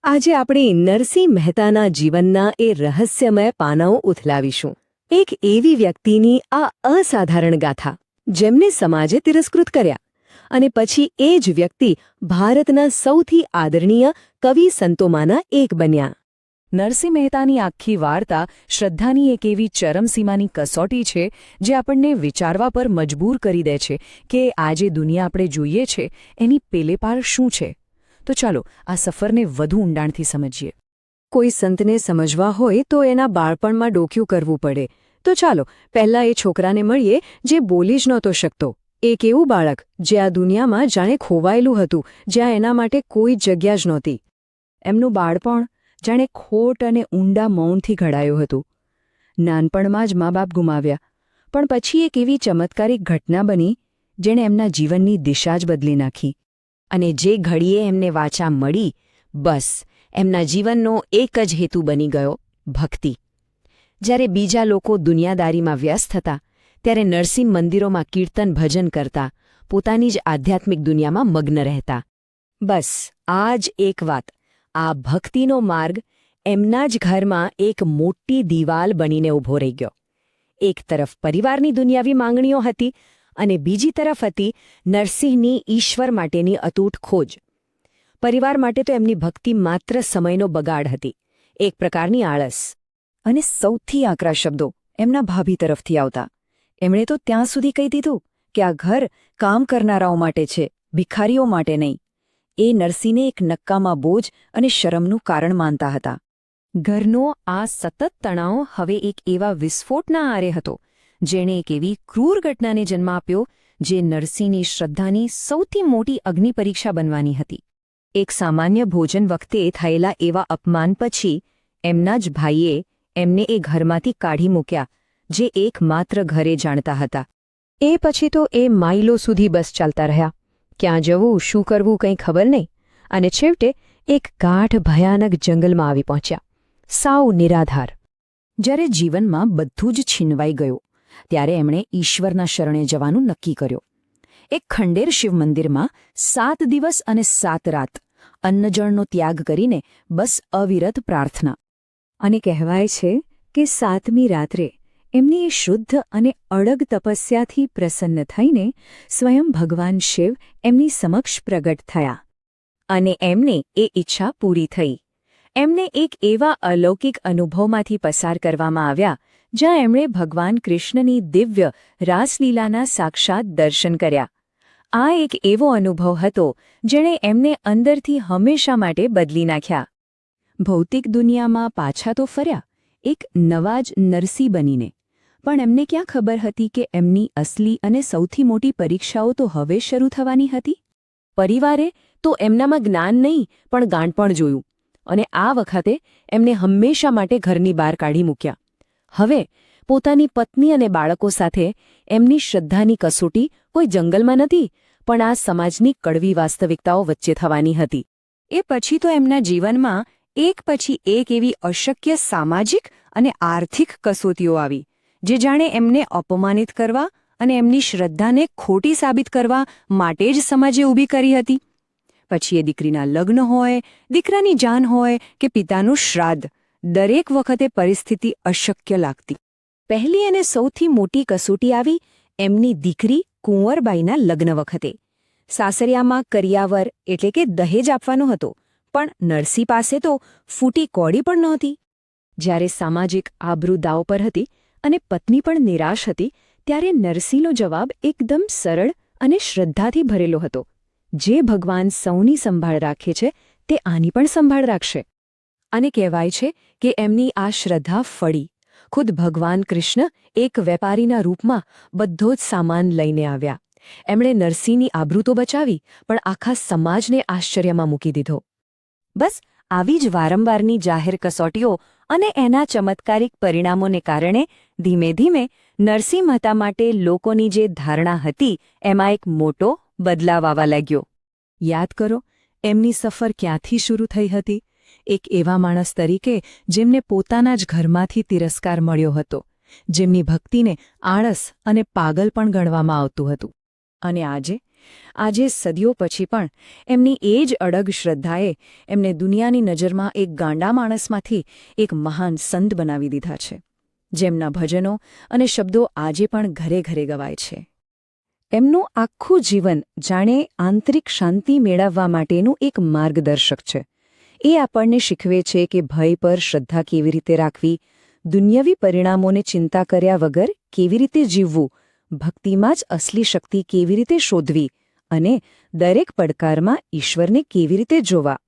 આજે આપણે નરસિંહ મહેતાના જીવનના એ રહસ્યમય પાનાઓ ઉથલાવીશું. એક એવી વ્યક્તિની આ અસાધારણ ગાથા જેમને સમાજે તિરસ્કૃત કર્યા અને પછી એ જ વ્યક્તિ ભારતના સૌથી આદરણીય કવિ સંતોમાંના એક બન્યા. નરસિંહ મહેતાની આખી વાર્તા શ્રદ્ધાની એક એવી ચરમસીમાની કસોટી છે જે આપણને વિચારવા પર મજબૂર કરી દે છે કે આજે દુનિયા આપણે જોઈએ છે એની પેલેપાર શું છે. તો ચાલો આ સફરને વધુ ઊંડાણથી સમજીએ. કોઈ સંતને સમજવા હોય તો એના બાળપણમાં ડોક્યું કરવું પડે. તો ચાલો પહેલાં એ છોકરાને મળીએ જે બોલી જ નહોતો શકતો. એક એવું બાળક જે આ દુનિયામાં જાણે ખોવાયેલું હતું, જ્યાં એના માટે કોઈ જગ્યા જ નહોતી. એમનું બાળપણ જાણે ખોટ અને ઊંડા મૌનથી ઘડાયું હતું. નાનપણમાં જ મા બાપ ગુમાવ્યા, પણ પછી એક એવી ચમત્કારિક ઘટના બની જેણે એમના જીવનની દિશા જ બદલી નાખી. અને જે ઘડીએ એમને વાચા મળી, બસ એમના જીવનનો એક જ હેતુ બની ગયો, ભક્તિ. જ્યારે બીજા લોકો દુનિયાદારીમાં વ્યસ્ત હતા, ત્યારે નરસિંહ મંદિરોમાં કીર્તન ભજન કરતા, પોતાની જ આધ્યાત્મિક દુનિયામાં મગ્ન રહેતા. બસ આ જ એક વાત, આ ભક્તિનો માર્ગ એમના જ ઘરમાં એક મોટી દિવાલ બનીને ઊભો રહી ગયો. એક તરફ પરિવારની દુનિયાવી માંગણીઓ હતી અને બીજી તરફ હતી નરસિંહની ઈશ્વર માટેની અતૂટ ખોજ. પરિવાર માટે તો એમની ભક્તિ માત્ર સમયનો બગાડ હતી, એક પ્રકારની આળસ. અને સૌથી આકરા શબ્દો એમના ભાભી તરફથી આવતા. એમણે તો ત્યાં સુધી કહી દીધું કે આ ઘર કામ કરનારાઓ માટે છે, ભિખારીઓ માટે નહીં. એ નરસિંહને એક નક્કામા બોજ અને શરમનું કારણ માનતા હતા. ઘરનો આ સતત તણાવ હવે એક એવા વિસ્ફોટના આરે હતો જેણે એક એવી ક્રૂર ઘટનાને જન્મ આપ્યો જે નરસિંહની શ્રદ્ધાની સૌથી મોટી અગ્નિપરીક્ષા બનવાની હતી. એક સામાન્ય ભોજન વખતે થયેલા એવા અપમાન પછી એમના જ ભાઈએ એમને એ ઘરમાંથી કાઢી મૂક્યા, જે એકમાત્ર ઘરે જાણતા હતા. એ પછી તો એ માઇલો સુધી બસ ચાલતા રહ્યા. ક્યાં જવું, શું કરવું કંઈ ખબર નહીં. અને છેવટે એક ગાઢ ભયાનક જંગલમાં આવી પહોંચ્યા, સાવ નિરાધાર. જ્યારે જીવનમાં બધું જ છીનવાઈ ગયું, ત્યારે એમણે ઈશ્વરના શરણે જવાનું નક્કી કર્યું. એક ખંડેર શિવ મંદિરમાં 7 દિવસ અને 7 રાત અન્નજળનો ત્યાગ કરીને બસ અવિરત પ્રાર્થના. અને કહેવાય છે કે 7મી રાત્રે એમની એ શુદ્ધ અને અડગ તપસ્યાથી પ્રસન્ન થઈને સ્વયં ભગવાન શિવ એમની સમક્ષ પ્રગટ થયા. અને એમને એ ઈચ્છા પૂરી થઈ. એમને એક એવા અલૌકિક અનુભવમાંથી પસાર કરવામાં આવ્યા જ્યાં એમણે ભગવાન કૃષ્ણની દિવ્ય રાસલીલાના સાક્ષાત દર્શન કર્યા. આ એક એવો અનુભવ હતો જેણે એમને અંદરથી હંમેશા માટે બદલી નાખ્યા. ભૌતિક દુનિયામાં પાછા તો ફર્યા, એક નવા જ નરસિંહ બનીને. પણ એમને ક્યાં ખબર હતી કે એમની અસલી અને સૌથી મોટી પરીક્ષાઓ તો હવે શરૂ થવાની હતી. પરિવારે તો એમનામાં જ્ઞાન નહીં પણ ગાંડપણ જોયું, અને આ વખતે એમને હંમેશા માટે ઘરની બહાર કાઢી મૂક્યા. હવે પોતાની પત્ની અને બાળકો સાથે એમની શ્રદ્ધાની કસોટી કોઈ જંગલમાં નથી, પણ આ સમાજની કડવી વાસ્તવિકતાઓ વચ્ચે થવાની હતી. એ પછી તો એમના જીવનમાં એક પછી એક એવી અશક્ય સામાજિક અને આર્થિક કસોટીઓ આવી, જે જાણે એમને અપમાનિત કરવા અને એમની શ્રદ્ધાને ખોટી સાબિત કરવા માટે જ સમાજે ઊભી કરી હતી. પછી એ દીકરીના લગ્ન હોય, દીકરાની જાન હોય કે પિતાનું શ્રાદ્ધ, દરેક વખતે પરિસ્થિતિ અશક્ય લાગતી. પહેલી અને સૌથી મોટી કસોટી આવી એમની દીકરી કુંવરબાઈના લગ્ન વખતે. સાસરિયામાં કરિયાવર એટલે કે દહેજ આપવાનો હતો, પણ નરસિંહ પાસે તો ફૂટી કોડી પણ નહોતી. જ્યારે સામાજિક આબરૂ દાવ પર હતી અને પત્ની પણ નિરાશ હતી, ત્યારે નરસિંહનો જવાબ એકદમ સરળ અને શ્રદ્ધાથી ભરેલો હતો. જે ભગવાન સૌની સંભાળ રાખે છે તે આની પણ સંભાળ રાખશે. અને કહેવાય છે કે એમની આ શ્રદ્ધા ફળી. ખુદ ભગવાન કૃષ્ણ એક વેપારીના રૂપમાં બધો જ સામાન લઈને આવ્યા. એમણે નરસિંહની આબરૂ તો બચાવી, પણ આખા સમાજને આશ્ચર્યમાં મૂકી દીધો. બસ આવી જ વારંવારની જાહેર કસોટીઓ અને એના ચમત્કારિક પરિણામોને કારણે ધીમે ધીમે નરસિંહ મહેતા માટે લોકોની જે ધારણા હતી એમાં એક મોટો બદલાવ આવવા લાગ્યો. યાદ કરો, એમની સફર ક્યાંથી શરૂ થઈ હતી? એક એવા માણસ તરીકે જેમને પોતાના જ ઘરમાંથી તિરસ્કાર મળ્યો હતો, જેમની ભક્તિને આળસ અને પાગલ પણ ગણવામાં આવતું હતું. અને આજે આજે સદીઓ પછી પણ એમની એ જ અડગ શ્રદ્ધાએ એમને દુનિયાની નજરમાં એક ગાંડા માણસમાંથી એક મહાન સંત બનાવી દીધા છે, જેમના ભજનો અને શબ્દો આજે પણ ઘરે ઘરે ગવાય છે. એમનું આખું જીવન જાણે આંતરિક શાંતિ મેળવવા માટેનું એક માર્ગદર્શક છે. એ આપણને શીખવે છે કે ભય પર શ્રદ્ધા કેવી રીતે રાખવી, દુન્યવી પરિણામોને ચિંતા કર્યા વગર કેવી રીતે જીવવું, ભક્તિમાં જ અસલી શક્તિ કેવી રીતે શોધવી અને દરેક પડકારમાં ઈશ્વરને કેવી રીતે જોવા.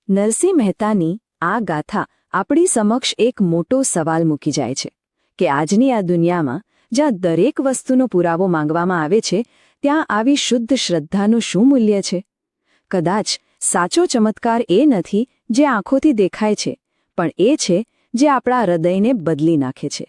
નરસિંહ મહેતાની આ ગાથા આપણી સમક્ષ એક મોટો સવાલ મૂકી જાય છે કે આજની આ દુનિયામાં જ્યાં દરેક વસ્તુનો પુરાવો માંગવામાં આવે છે, ત્યાં આવી શુદ્ધ શ્રદ્ધાનું શું મૂલ્ય છે? કદાચ સાચો ચમત્કાર એ નથી જે આંખોથી દેખાય છે, પણ એ છે જે આપણા હૃદયને બદલી નાખે છે.